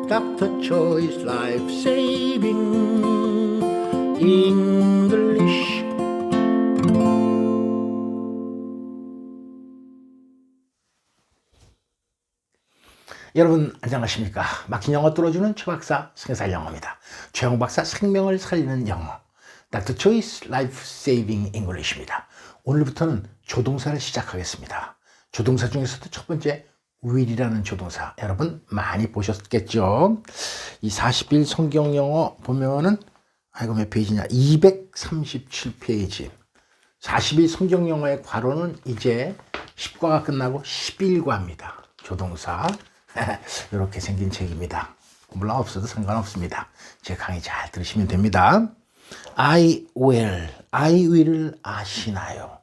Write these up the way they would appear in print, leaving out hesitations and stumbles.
Dr. Choice Life Saving English. 여러분 안녕하십니까? 막힌 영어 뚫어주는 최박사 생살 영어입니다. 최영 박사 생명을 살리는 영어 Dr. Choice Life Saving English입니다. 오늘부터는 조동사를 시작하겠습니다. 조동사 중에서도 첫 번째 will이라는 조동사 여러분 많이 보셨겠죠? 이 40일 성경 영어 보면은 아이고 몇 페이지냐 237페이지 40일 성경 영어의 괄호는 이제 10과가 끝나고 11과입니다. 조동사 이렇게 생긴 책입니다. 물론 없어도 상관없습니다. 제 강의 잘 들으시면 됩니다. I will을 아시나요?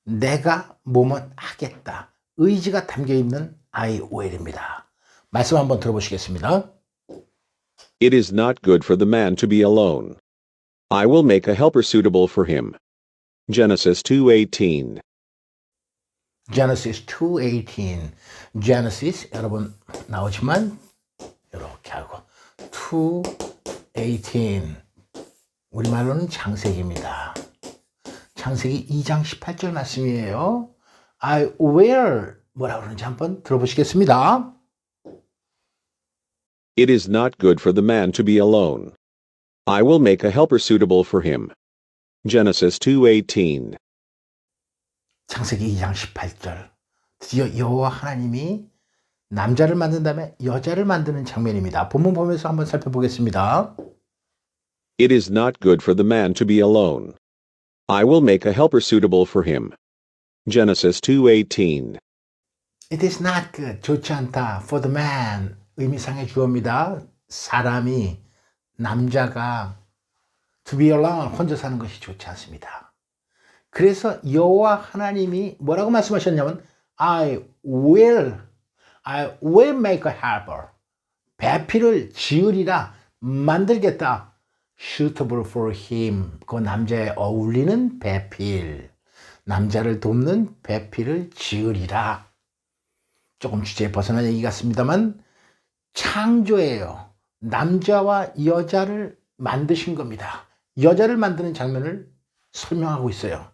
내가 뭐뭐 하겠다. 의지가 담겨있는 I will입니다. 말씀 한번 들어보시겠습니다. It is not good for the man to be alone. I will make a helper suitable for him. Genesis 2:18. Genesis 2:18. Genesis 여러분 나오지만 이렇게 하고 2:18 우리말로는 창세기입니다. 창세기 2장 18절 말씀이에요. I will 뭐라고 그러는지 한번 들어보시겠습니다. It is not good for the man to be alone. I will make a helper suitable for him. Genesis 2:18. 창세기 2장 18절 드디어 여호와 하나님이 남자를 만든 다음에 여자를 만드는 장면입니다. 본문 보면서 한번 살펴보겠습니다. It is not good for the man to be alone. I will make a helper suitable for him. Genesis 2:18. It is not good. 좋지 않다. For the man. 의미상의 주어입니다. 사람이 남자가 to be alone 혼자 사는 것이 좋지 않습니다. 그래서 여호와 하나님이 뭐라고 말씀하셨냐면 I will make a helper. 배필을 지으리라 만들겠다. suitable for him. 그 남자에 어울리는 배필. 남자를 돕는 배필을 지으리라. 조금 주제에 벗어난 얘기 같습니다만 창조예요. 남자와 여자를 만드신 겁니다. 여자를 만드는 장면을 설명하고 있어요.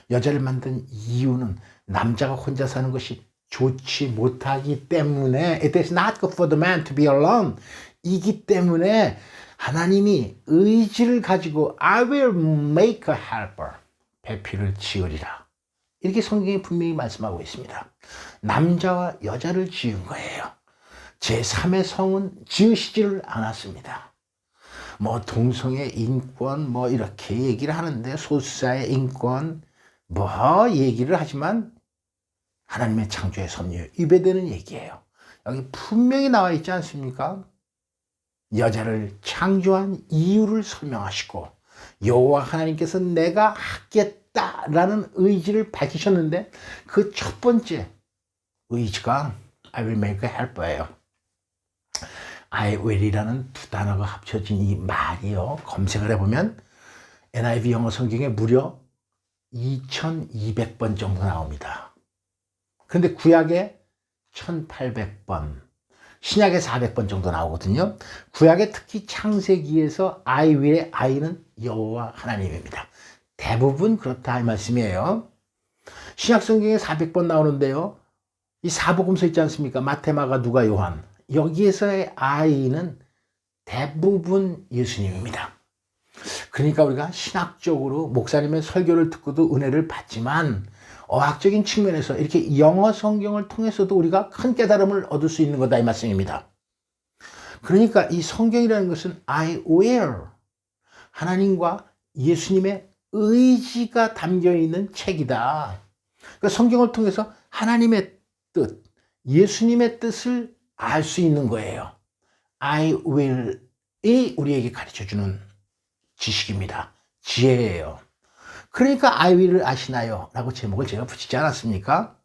여자를 만든 이유는 남자가 혼자 사는 것이 좋지 못하기 때문에 It is not good for the man to be alone 이기 때문에 하나님이 의지를 가지고 I will make a helper 배필을 지으리라 이렇게 성경이 분명히 말씀하고 있습니다. 남자와 여자를 지은 거예요. 제3의 성은 지으시지를 않았습니다. 뭐 동성애 인권 뭐 이렇게 얘기를 하는데 소수자의 인권 뭐 얘기를 하지만 하나님의 창조의 섭리에 위배되는 얘기예요. 여기 분명히 나와 있지 않습니까? 여자를 창조한 이유를 설명하시고 여호와 하나님께서 내가 하겠다라는 의지를 밝히셨는데 그 첫 번째 의지가 I will make a helper예요. I will이라는 두 단어가 합쳐진 이 말이요. 검색을 해보면 NIV 영어 성경에 무려 2200번 정도 나옵니다. 그런데 구약에 1800번, 신약에 400번 정도 나오거든요. 구약에 특히 창세기에서 I will의 I는 여호와 하나님입니다. 대부분 그렇다 이 말씀이에요. 신약 성경에 400번 나오는데요. 이 사복음서 있지 않습니까? 마태, 마가, 누가, 요한. 여기에서의 I는 대부분 예수님입니다. 그러니까 우리가 신학적으로 목사님의 설교를 듣고도 은혜를 받지만 어학적인 측면에서 이렇게 영어 성경을 통해서도 우리가 큰 깨달음을 얻을 수 있는 거다 이 말씀입니다. 그러니까 이 성경이라는 것은 I will 하나님과 예수님의 의지가 담겨있는 책이다. 그러니까 성경을 통해서 하나님의 뜻, 예수님의 뜻을 알 수 있는 거예요. I will이 우리에게 가르쳐주는 지식입니다. 지혜예요. 그러니까 I will을 아시나요? 라고 제목을 제가 붙이지 않았습니까?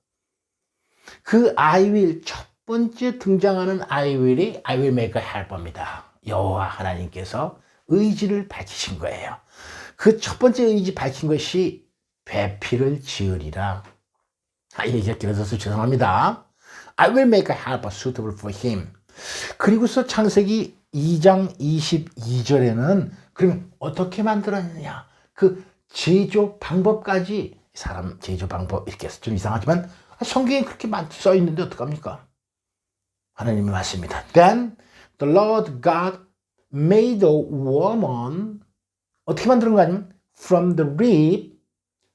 그 I will 첫 번째 등장하는 I will이 I will make a helper입니다. 여호와 하나님께서 의지를 밝히신 거예요. 그 첫 번째 의지 밝힌 것이 배필을 지으리라. 이 얘기가 길어져서 죄송합니다. I will make a helper suitable for him. 그리고서 창세기 2장 22절에는 그러면 어떻게 만들었느냐? 그 제조 방법까지 사람 제조 방법 이렇게 해서 좀 이상하지만 성경에 그렇게 써 있는데 어떡합니까? 하나님이 말씀입니다. Then the Lord God made a woman 어떻게 만드는 거 아니면 from the rib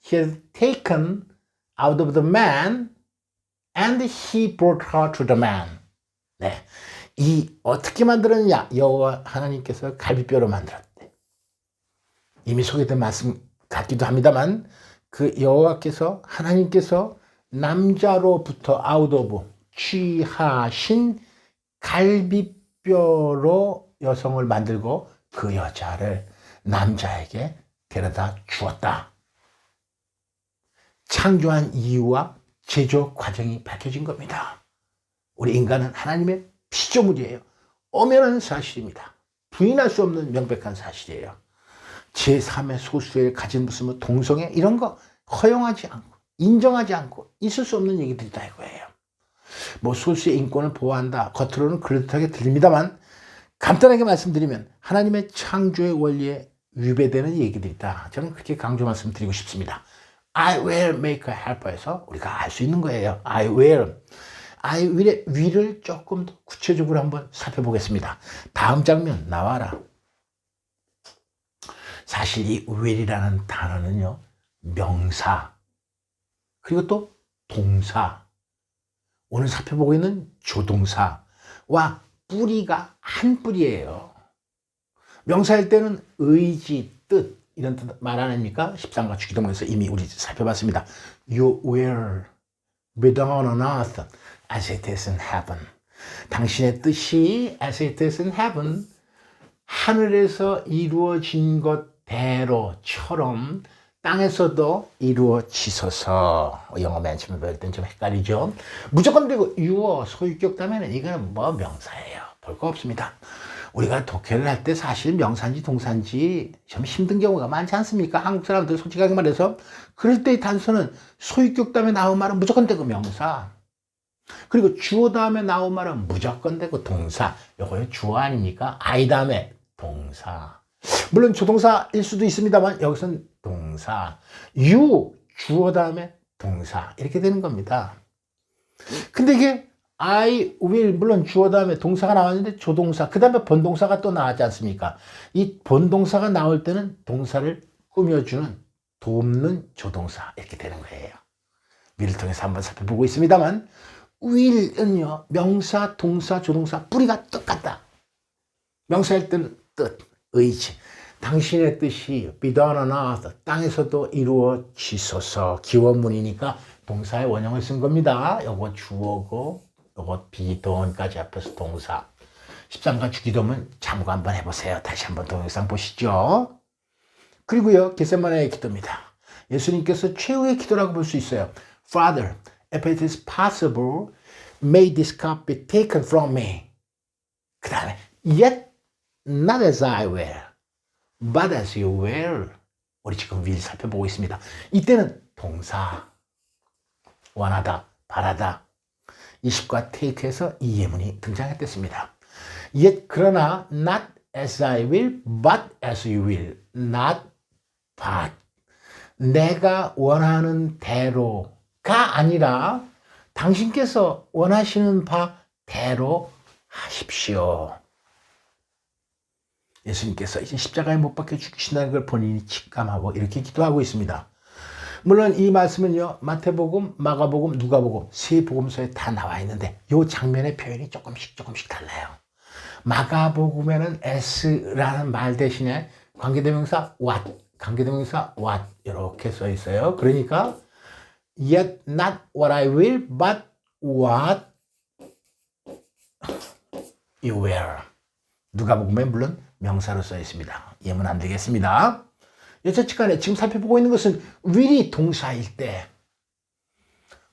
he had taken out of the man and he brought her to the man. 네. 이 어떻게 만들었냐? 여호와 하나님께서 갈비뼈로 만들었대. 이미 소개된 말씀 같기도 합니다만 그 여호와께서 하나님께서 남자로부터 out of 취하신 갈비뼈로 여성을 만들고 그 여자를 남자에게 데려다 주었다. 창조한 이유와 제조 과정이 밝혀진 겁니다. 우리 인간은 하나님의 피조물이에요. 엄연한 사실입니다. 부인할 수 없는 명백한 사실이에요. 제3의 소수의 가진 무슨 동성애 이런 거 허용하지 않고 인정하지 않고 있을 수 없는 얘기들이다 이거예요. 뭐 소수의 인권을 보호한다. 겉으로는 그럴듯하게 들립니다만 간단하게 말씀드리면 하나님의 창조의 원리에 위배되는 얘기들이다. 저는 그렇게 강조 말씀드리고 싶습니다. I will make a helper에서 우리가 알 수 있는 거예요. I will의 will을 조금 더 구체적으로 한번 살펴보겠습니다. 다음 장면 나와라. 사실 이 will이라는 단어는요. 명사 그리고 또 동사 오늘 살펴보고 있는 조동사와 뿌리가 한 뿌리예요. 명사일 때는 의지, 뜻 이런 뜻 말 안 합니까? 13과 주기도문에서 이미 우리 살펴봤습니다. You will be done on earth as it is in heaven. 당신의 뜻이 as it is in heaven 하늘에서 이루어진 것대로처럼 땅에서도 이루어지소서. 영어 맨 처음에 배울 땐 좀 헷갈리죠. 무조건 되고 유어 소유격 다음에는 이거는 뭐 명사예요. 볼 거 없습니다. 우리가 독해를 할 때 사실 명사인지 동사인지 좀 힘든 경우가 많지 않습니까? 한국 사람들 솔직하게 말해서 그럴 때의 단서는 소유격 다음에 나온 말은 무조건 되고 명사 그리고 주어 다음에 나온 말은 무조건 되고 동사 요거요 주어 아닙니까? I 다음에 동사 물론 조동사일 수도 있습니다만 여기서는 동사 you 주어 다음에 동사 이렇게 되는 겁니다. 근데 이게 I will 물론 주어 다음에 동사가 나왔는데 조동사 그 다음에 본동사가 또 나왔지 않습니까? 이 본동사가 나올 때는 동사를 꾸며주는 돕는 조동사 이렇게 되는 거예요. will을 통해서 한번 살펴보고 있습니다만 will은요 명사, 동사, 조동사 뿌리가 똑같다. 명사일 때는 뜻, 의지 당신의 뜻이 be done on earth 땅에서도 이루어지소서 기원문이니까 동사의 원형을 쓴 겁니다. 요거 주어고 요거 be done까지 앞에서 동사 13과 주기도문 참고 한번 해보세요. 다시 한번 동영상 보시죠. 그리고요 겟세마네의 기도입니다. 예수님께서 최후의 기도라고 볼 수 있어요. Father, if it is possible, may this cup be taken from me. 그 다음에 yet not as I will, but as you will. 우리 지금 will 살펴보고 있습니다. 이때는 동사 원하다, 바라다 20과 take에서 이 예문이 등장했습니다. yet 그러나 not as I will, but as you will. not but 내가 원하는 대로가 아니라 당신께서 원하시는 바대로 하십시오. 예수님께서 이제 십자가에 못 박혀 죽으신다는 걸 본인이 직감하고 이렇게 기도하고 있습니다. 물론 이 말씀은요 마태복음, 마가복음, 누가복음 세 복음서에 다 나와 있는데 이 장면의 표현이 조금씩 달라요. 마가복음에는 s라는 말 대신에 관계대명사 what, 관계대명사 what 이렇게 써 있어요. 그러니까 yet not what I will, but what you will. 누가복음에 물론 명사로 써 있습니다. 예문 안 되겠습니다. 여차치간에 지금 살펴보고 있는 것은 will이 동사일 때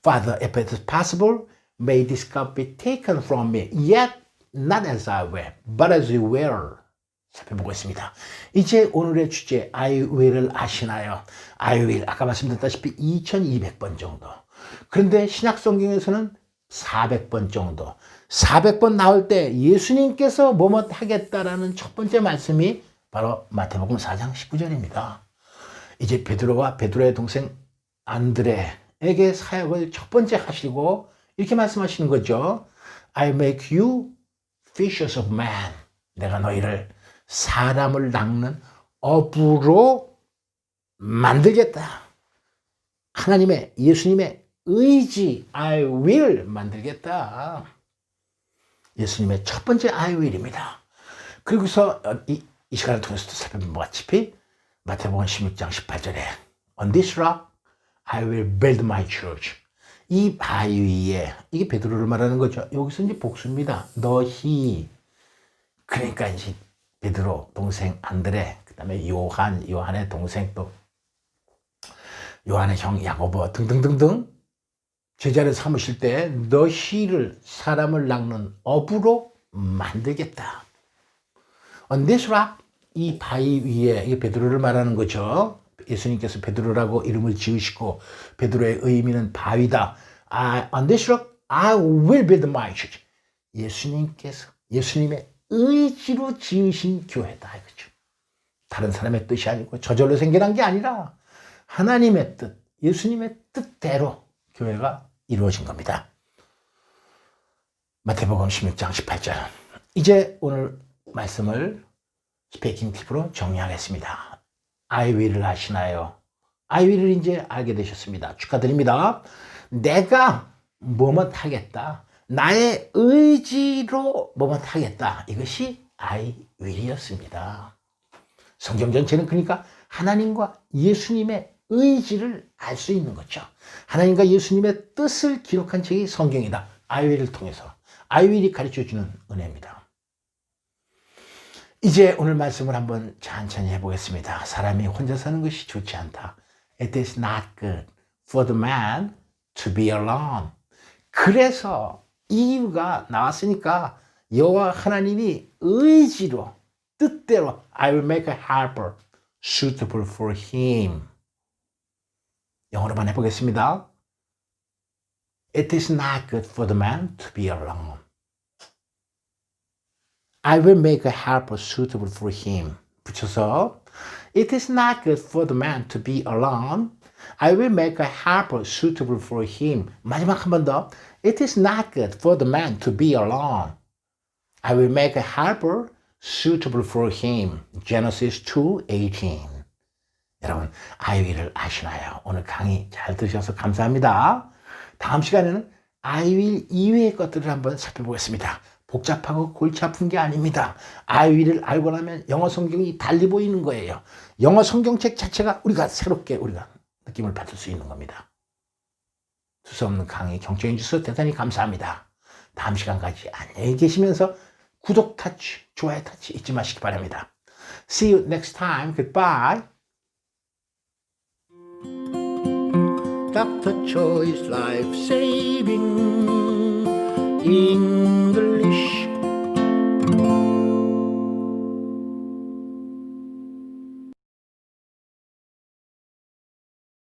Father, if it is possible, may this cup be taken from me, yet not as I will, but as you will. 살펴보고 있습니다. 이제 오늘의 주제 I will을 아시나요? I will 아까 말씀드렸다시피 2200번 정도. 그런데 신약 성경에서는 400번 정도. 400번 나올 때 예수님께서 뭐뭐 하겠다라는 첫 번째 말씀이 바로 마태복음 4장 19절입니다. 이제 베드로와 베드로의 동생 안드레에게 사역을 첫 번째 하시고 이렇게 말씀하시는 거죠. I make you fishers of men. 내가 너희를 사람을 낚는 어부로 만들겠다. 하나님의 예수님의 의지 I will 만들겠다. 예수님의 첫 번째 I will입니다. 그리고서 이 시간을 통해서도 살펴본 것 같이 마태복음 16장 18절에 On this rock I will build my church. 이 바위 위에 이게 베드로를 말하는 거죠. 여기서 이제 복수입니다. 너희 그러니까 이제 베드로 동생 안드레 그다음에 요한의 동생 또 요한의 형 야고보 등등등등 제자를 삼으실 때 너희를 사람을 낚는 어부로 만들겠다. On this rock 이 바위 위에 이게 베드로를 말하는 거죠. 예수님께서 베드로라고 이름을 지으시고 베드로의 의미는 바위다. On this rock I will build my church. 예수님께서 예수님의 의지로 지으신 교회다 이거죠. 다른 사람의 뜻이 아니고 저절로 생겨난 게 아니라 하나님의 뜻, 예수님의 뜻대로 교회가 이루어진 겁니다. 마태복음 16장 18절. 이제 오늘 말씀을 스피킹 팁으로 정리하겠습니다. I will을 아시나요? I will을 이제 알게 되셨습니다. 축하드립니다. 내가 뭐뭐 하겠다. 나의 의지로 뭐뭐 하겠다. 이것이 I will이었습니다. 성경 전체는 그러니까 하나님과 예수님의 의지를 알 수 있는 거죠. 하나님과 예수님의 뜻을 기록한 책이 성경이다. I will을 통해서. I will이 가르쳐주는 은혜입니다. 이제 오늘 말씀을 한번 천천히 해보겠습니다. 사람이 혼자 사는 것이 좋지 않다. It is not good for the man to be alone. 그래서 이유가 나왔으니까 여호와 하나님이 의지로 뜻대로 I will make a helper suitable for him. 영어로만 해보겠습니다. It is not good for the man to be alone. I will make a helper suitable for him. 붙여서 It is not good for the man to be alone. I will make a helper suitable for him. 마지막 한 번 더. It is not good for the man to be alone. I will make a helper suitable for him. Genesis 2:18. 여러분, I will을 아시나요? 오늘 강의 잘 들으셔서 감사합니다. 다음 시간에는 I will 이외의 것들을 한번 살펴보겠습니다. 복잡하고 골치 아픈 게 아닙니다. I will을 알고 나면 영어 성경이 달리 보이는 거예요. 영어 성경책 자체가 우리가 새롭게 우리가 느낌을 받을 수 있는 겁니다. 두서없는 강의 경청해 주셔서 대단히 감사합니다. 다음 시간까지 안녕히 계시면서 구독 터치, 좋아요 터치 잊지 마시기 바랍니다. See you next time. Goodbye. Dr. Choi's life saving